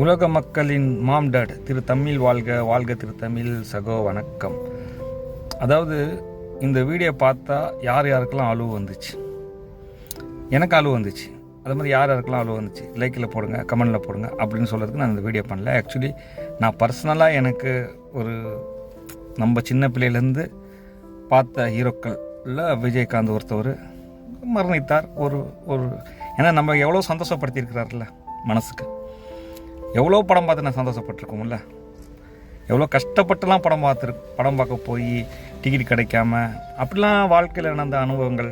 உலக மக்களின் மாம் டாட் திரு தமிழ் வாழ்க, வாழ்க திரு தமிழ் சகோ, வணக்கம். அதாவது இந்த வீடியோ பார்த்தா யார் யாருக்கெல்லாம் அழுவு வந்துச்சு, எனக்கு அழுவு வந்துச்சு. அது மாதிரி யார் யாருக்கெல்லாம் அழுவு வந்துச்சு லைக்கில் போடுங்க, கமெண்டில் போடுங்க அப்படின்னு சொல்கிறதுக்கு நான் இந்த வீடியோ பண்ணல. ஆக்சுவலி நான் பர்சனலாக எனக்கு ஒரு நம்ம சின்ன பிள்ளையிலேருந்து பார்த்த ஹீரோக்களில் விஜயகாந்த் ஒருத்தவர் மரணித்தார். ஒரு ஒரு ஏன்னா நம்ம எவ்வளோ சந்தோஷப்படுத்தியிருக்கிறார்ல மனசுக்கு. எவ்வளோ படம் பார்த்து நான் சந்தோஷப்பட்டிருக்கோம்ல, எவ்வளோ கஷ்டப்பட்டுலாம் படம் பார்க்க போய் டிக்கெட் கிடைக்காம அப்படிலாம் வாழ்க்கையில் நடந்த அனுபவங்கள்.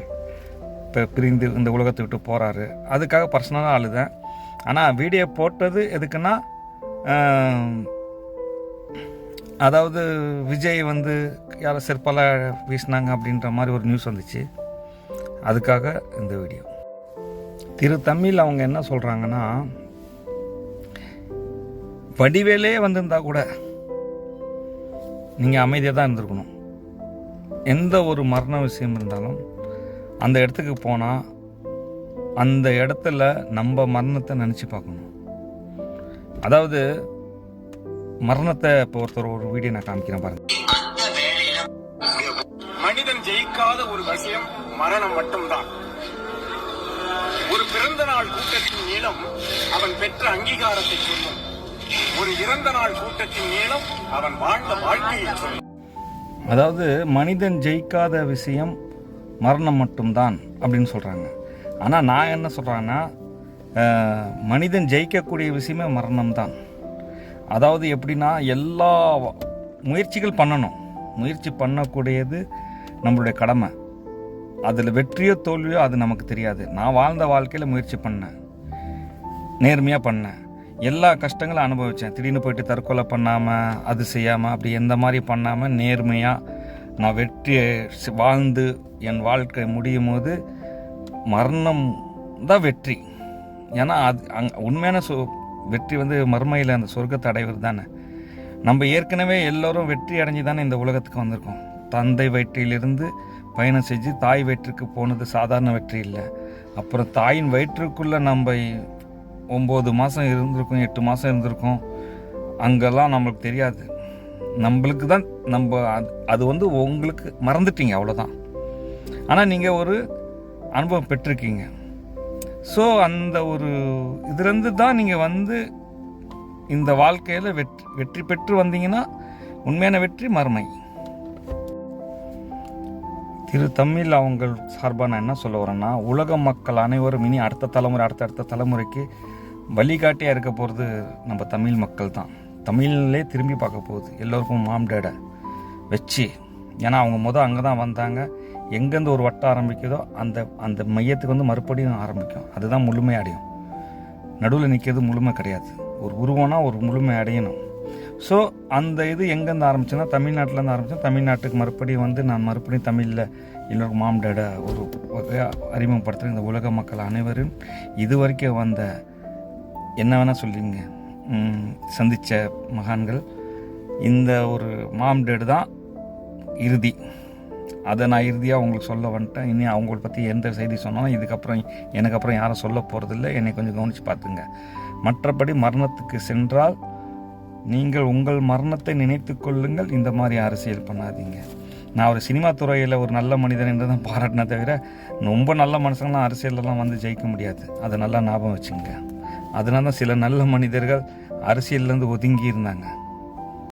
இப்போ பிரிந்து இந்த உலகத்தை விட்டு போகிறாரு, அதுக்காக பர்சனலாக அழுதேன். ஆனால் வீடியோ போட்டது எதுக்குன்னா, அதாவது விஜய் யாரோ செருப்பால் வீசினாங்க அப்படின்ற மாதிரி ஒரு நியூஸ் வந்துச்சு. அதுக்காக இந்த வீடியோ. திரு தமிழ் அவங்க என்ன சொல்கிறாங்கன்னா, வடிவேலே வந்திருந்தா கூட நீங்கள் அமைதியாக தான் இருந்திருக்கணும். எந்த ஒரு மரண விஷயம் இருந்தாலும் அந்த இடத்துக்கு போனால் அந்த இடத்துல நம்ம மரணத்தை நினச்சி பார்க்கணும். அதாவது மரணத்தை இப்போ ஒரு வீடியோ நான் காமிக்கிறேன் பாருங்க. மனிதன் ஜெயிக்காத ஒரு விஷயம் மரணம் மட்டும்தான். ஒரு பிறந்த நாள் கூட்டத்தின் நீளம் அவன் பெற்ற அங்கீகாரத்தை சொல்லும். ஒரு இறந்த நாள் கூட்டத்தின் நீளம் அவன் வாழ்ந்த வாழ்க்கையை சொல்லும். அதாவது மனிதன் ஜெயிக்காத விஷயம் மரணம் மட்டும்தான் அப்படின்னு சொல்கிறாங்க. ஆனால் நான் என்ன சொல்கிறேன்னா, மனிதன் ஜெயிக்கக்கூடிய விஷயமே மரணம் தான். அதாவது எப்படின்னா, எல்லா முயற்சிகள் பண்ணணும், முயற்சி பண்ணக்கூடியது நம்மளுடைய கடமை. அதில் வெற்றியோ தோல்வியோ அது நமக்கு தெரியாது. நான் வாழ்ந்த வாழ்க்கையில் முயற்சி பண்ணேன், நேர்மையாக பண்ணேன், எல்லா கஷ்டங்களும் அனுபவித்தேன். திடீர்னு போயிட்டு தற்கொலை பண்ணாமல், அது செய்யாமல், அப்படி எந்த மாதிரி பண்ணாமல் நேர்மையாக நான் வெற்றியை வாழ்ந்து என் வாழ்க்கை முடியும் போது மரணம் தான் வெற்றி. ஏன்னா அது உண்மையான வெற்றி மறுமையில் அந்த சொர்க்கத்தை அடைவது தானே. நம்ம ஏற்கனவே எல்லோரும் வெற்றி அடைஞ்சு தானே இந்த உலகத்துக்கு வந்திருக்கோம். தந்தை வயிற்றிலிருந்து பயணம் செஞ்சு தாய் வயிற்றுக்கு போனது சாதாரண வெற்றி இல்லை. அப்புறம் தாயின் வயிற்றுக்குள்ளே நம்ம 9 மாதம் இருந்திருக்கும், 8 மாதம் இருந்திருக்கும். அங்கெல்லாம் நம்மளுக்கு தெரியாது. நம்மளுக்கு தான் அது உங்களுக்கு மறந்துட்டீங்க, அவ்வளோதான். ஆனால் நீங்கள் ஒரு அனுபவம் பெற்றிருக்கீங்க. ஸோ அந்த ஒரு இதுலேருந்து தான் நீங்கள் இந்த வாழ்க்கையில் வெற்றி பெற்று வந்தீங்கன்னா உண்மையான வெற்றி மறுமை. திரு தமிழ் அவங்க சார்பாக நான் என்ன சொல்ல வரேன்னா, உலக மக்கள் அனைவரும் இனி அடுத்த தலைமுறைக்கு வழிகாட்டியாக இருக்க போகிறது நம்ம தமிழ் மக்கள் தான். தமிழ்லே திரும்பி பார்க்க போகுது எல்லோருக்கும் மாம் டேடை வச்சு. ஏன்னா அவங்க அங்கே தான் வந்தாங்க. எங்கேருந்து ஒரு வட்டம் ஆரம்பிக்குதோ அந்த மையத்துக்கு மறுபடியும் ஆரம்பிக்கும். அதுதான் முழுமை அடையும். நடுவில் நிற்கிறது முழுமை கிடையாது. ஒரு உருவம்னா ஒரு முழுமை அடையணும். ஸோ அந்த இது எங்கேருந்து ஆரம்பிச்சுன்னா, தமிழ்நாட்டிலேருந்து ஆரம்பித்தோம். தமிழ்நாட்டுக்கு மறுபடியும் நான் மறுபடியும் தமிழில் எல்லோருக்கும் மாம் டேடை ஒரு வகையாக அறிமுகப்படுத்துகிறேன். இந்த உலக மக்கள் அனைவரும் இது வரைக்கும் வந்த என்ன வேணால் சொல்லிங்க சந்தித்த மகான்கள் இந்த ஒரு மாம் டேடு தான் இறுதி. அதை நான் இறுதியாக உங்களுக்கு சொல்ல வந்துட்டேன். இனி அவங்கள பற்றி எந்த செய்தி சொன்னாலும் இதுக்கப்புறம் எனக்கு அப்புறம் யாரும் சொல்ல போகிறதில்ல. என்னை கொஞ்சம் கவனித்து பார்த்துங்க. மற்றபடி மரணத்துக்கு சென்றால் நீங்கள் உங்கள் மரணத்தை நினைத்து கொள்ளுங்கள். இந்த மாதிரி அரசியல் பண்ணாதீங்க. நான் ஒரு சினிமா துறையில் ஒரு நல்ல மனிதன் என்று தான் பாராட்டினே தவிர, ரொம்ப நல்ல மனுஷங்களாம் அரசியலெல்லாம் ஜெயிக்க முடியாது. அதை நல்லா ஞாபகம் வச்சுங்க. அதனால தான் சில நல்ல மனிதர்கள் அரசியல்லேருந்து ஒதுங்கி இருந்தாங்க.